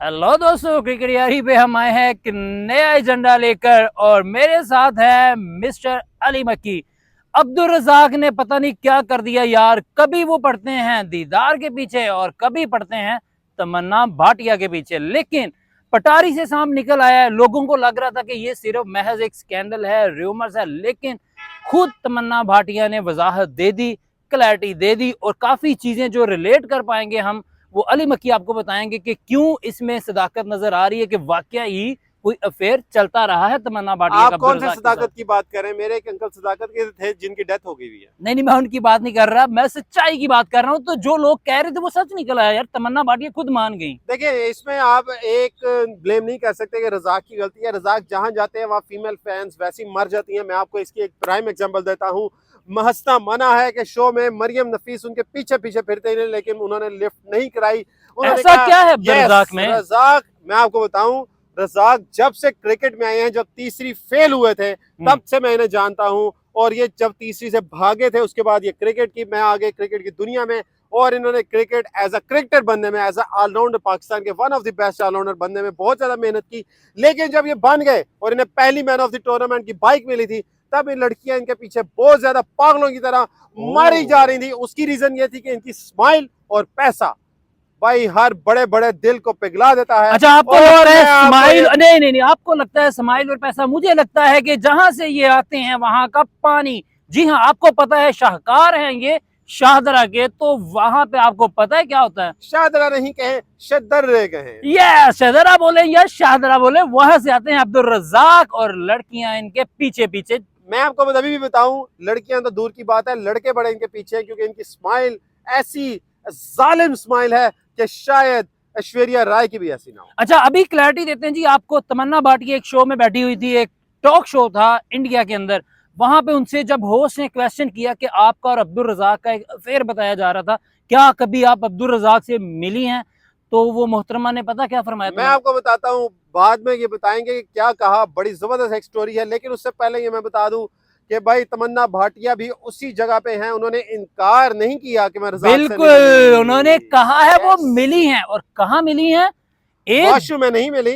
Hello दोस्तों, cricket यारी पे हम आए हैं एक नया एजेंडा लेकर और मेरे साथ है मिस्टर अली मक्की। अब्दुल रजाक ने पता नहीं क्या कर दिया यार, कभी वो पढ़ते हैं दीदार के पीछे और कभी पढ़ते हैं तमन्ना भाटिया के पीछे। लेकिन पटारी से सामने निकल आया है, लोगों को लग रहा था कि ये सिर्फ महज एक स्कैंडल है, र्यूमर्स है, लेकिन खुद तमन्ना भाटिया ने वजाहत दे दी, क्लैरिटी दे दी और काफी चीजें जो रिलेट कर पाएंगे हम, वो अली मक्की आपको बताएंगे कि क्यों इसमें सदाकत नजर आ रही है, कि वाकया ही कोई अफेयर चलता रहा है तमन्ना भाटिया का। आप कौन से सदाकत की बात कर रहे हैं? मेरे एक अंकल सदाकत के थे जिनकी डेथ हो गई हुई है। नहीं नहीं, मैं उनकी बात नहीं कर रहा, मैं सच्चाई की बात कर रहा हूँ। तो जो लोग कह रहे थे वो सच निकल आया यार, तमन्ना भाटिया खुद मान गई। देखिए, इसमें आप एक ब्लेम नहीं कर सकते कि रजाक की गलती है। रजाक जहां जाते हैं वहां फीमेल फैंस वैसी मर जाती हैं। मैं आपको इसकी एक प्राइम एग्जांपल देता हूं। महसना मना है कि शो में मरियम नफीस उनके पीछे पीछे फिरते रहे, लेकिन उन्होंने लिफ्ट नहीं कराई। ऐसा क्या है रजाक में? रजाक, मैं आपको बताऊं, रजाक जब से क्रिकेट में आए हैं, जब तीसरी फेल हुए थे तब से मैं इन्हें जानता हूं। और ये जब तीसरी से भागे थे उसके बाद ये क्रिकेट की, मैं आ गए क्रिकेट की दुनिया में। और इन्होंने क्रिकेट एज अ क्रिकेटर बनने में, एज अ ऑलराउंडर, पाकिस्तान के one of the best allrounder बनने में बहुत ज्यादा मेहनत की। लेकिन जब ये बन गए और इन्हें पहली मैन ऑफ द टूर्नामेंट की बाइक मिली थी, तब इन लड़कियां इनके पीछे बहुत ज्यादा पागलों की तरह मारी जा रही थी। उसकी रीजन ये थी कि इनकी स्माइल और पैसा भाई हर बड़े बड़े दिल को पिघला देता है। अच्छा, आपको लगता है स्माइल? नहीं नहीं नहीं, आपको लगता है स्माइल और पैसा? मुझे लगता है कि जहां से ये आते हैं वहां का पानी। जी हाँ, आपको पता है शाहकार हैं ये शाहदरा के, तो वहां पे आपको पता है क्या होता है? शाहदरा नहीं कहे, शदर्रे कहे। ये शाहदरा बोले या शाहदरा बोले, वहां से आते हैं अब्दुल रजाक और लड़कियां इनके पीछे पीछे। मैं आपको अभी भी बताऊं, लड़कियां तो दूर की बात है, लड़के बड़े इनके पीछे हैं, क्योंकि इनकी स्माइल ऐसी जालिम स्माइल है कि शायद ऐश्वर्या राय की भी ऐसी ना हो। अच्छा, अभी क्लैरिटी देते हैं जी आपको। तमन्ना भाटिया एक शो में बैठी हुई थी, एक टॉक शो था इंडिया के अंदर। वहां पे उनसे जब होस्ट ने क्वेश्चन किया कि आपका और अब्दुल रजाक का एक अफेयर बताया जा रहा था, क्या कभी आप अब्दुल रजाक से मिली हैं? तो वो मोहतरमा ने पता क्या फरमाया? मैं आपको बताता हूँ, बाद में ये बताएंगे कि क्या कहा। बड़ी जबरदस्त एक स्टोरी है, लेकिन उससे पहले ये मैं बता दूं कि भाई तमन्ना भाटिया भी उसी जगह पे हैं। उन्होंने इनकार नहीं किया कि मैं रजाक से बिल्कुल, उन्होंने कहा है वो मिली हैं। और कहाँ मिली हैं? एक वॉशरूम में नहीं मिली।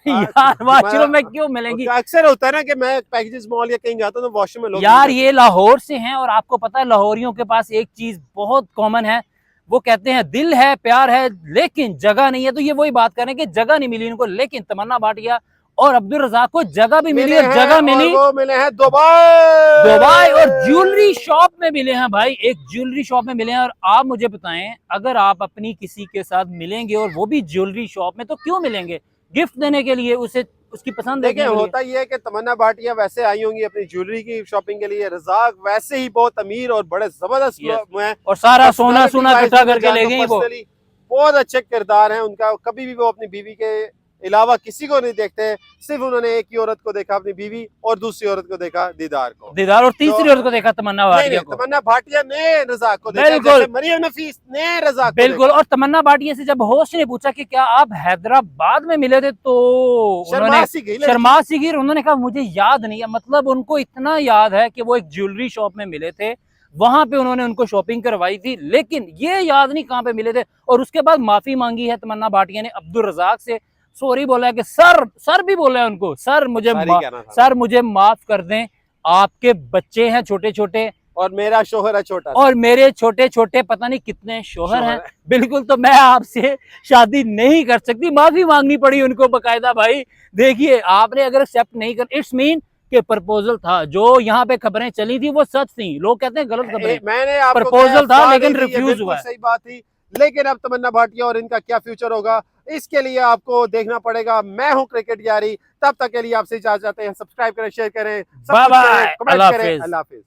यार वॉशरूम में क्यों मिलेंगी? अक्सर होता है ना कि मैं पैकेजेस मॉल या कहीं जाता हूँ तो वॉशरूम में लोग यार ये लाहौर से हैं और आपको पता है लाहौरियों के पास एक चीज बहुत कॉमन है, वो कहते हैं दिल है, प्यार है, लेकिन जगह नहीं है। तो ये वही बात करें कि जगह नहीं मिली इनको, लेकिन तमन्ना भाटिया और अब्दुल रजाक को जगह भी मिली और जगह मिली। वो मिले हैं दुबई और ज्वेलरी शॉप में मिले हैं भाई, एक ज्वेलरी शॉप में मिले हैं। और आप मुझे बताएं, अगर आप अपनी किसी के साथ मिलेंगे और वो भी ज्वेलरी शॉप में, तो क्यों मिलेंगे? गिफ्ट देने के लिए, उसे उसकी पसंद। देखिए, होता ही है कि तमन्ना भाटिया वैसे आई होंगी अपनी ज्वेलरी की शॉपिंग के लिए। रजाक वैसे ही बहुत अमीर और बड़े जबरदस्त हैं, और सारा सोना सोना इकट्ठा करके ले गई। वो बहुत अच्छे किरदार हैं उनका। कभी भी वो अपनी बीवी के अलावा किसी को नहीं देखते। सिर्फ उन्होंने एक ही औरत को देखा, अपनी बीवी, और दूसरी औरत को देखा, दीदार को। दीदार और तीसरी औरत को देखा तमन्ना भाटिया को। तमन्ना भाटिया ने रजाक को देखा, बिल्कुल, मरियम नफीस ने रजाक को बिल्कुल। और तमन्ना भाटिया से जब होस्ट ने पूछा कि क्या आप हैदराबाद में मिले थे, तो शर्मा सी गई। उन्होंने कहा मुझे याद नहीं है। मतलब उनको इतना याद है कि वो एक ज्वेलरी शॉप में मिले थे, वहां पे उन्होंने उनको शॉपिंग करवाई थी, लेकिन ये याद नहीं कहां पे मिले थे। और उसके बाद माफी मांगी है तमन्ना भाटिया ने अब्दुल रजाक से, सॉरी बोला है कि सर भी बोला है उनको, सर मुझे माफ कर दें, आपके बच्चे हैं छोटे छोटे और मेरा शोहर है छोटा, और मेरे छोटे छोटे पता नहीं कितने शोहर हैं। बिल्कुल, तो मैं आपसे शादी नहीं कर सकती। माफी मांगनी पड़ी उनको बकायदा। भाई देखिए, आपने अगर एक्सेप्ट नहीं कर, इट्स मीन कि प्रपोजल था। जो यहाँ पे खबरें चली थी वो सच थी। लोग कहते हैं गलत खबरें, मैंने प्रपोजल था लेकिन रिफ्यूज हुआ। सही बात थी। लेकिन अब तमन्ना भाटिया और इनका क्या फ्यूचर होगा, इसके लिए आपको देखना पड़ेगा। मैं हूं क्रिकेट यारी, तब तक के लिए आपसे इजाजत चाहते हैं। सब्सक्राइब करें, शेयर करें, बाय बाय, कमेंट करें। अल्लाह हाफिज।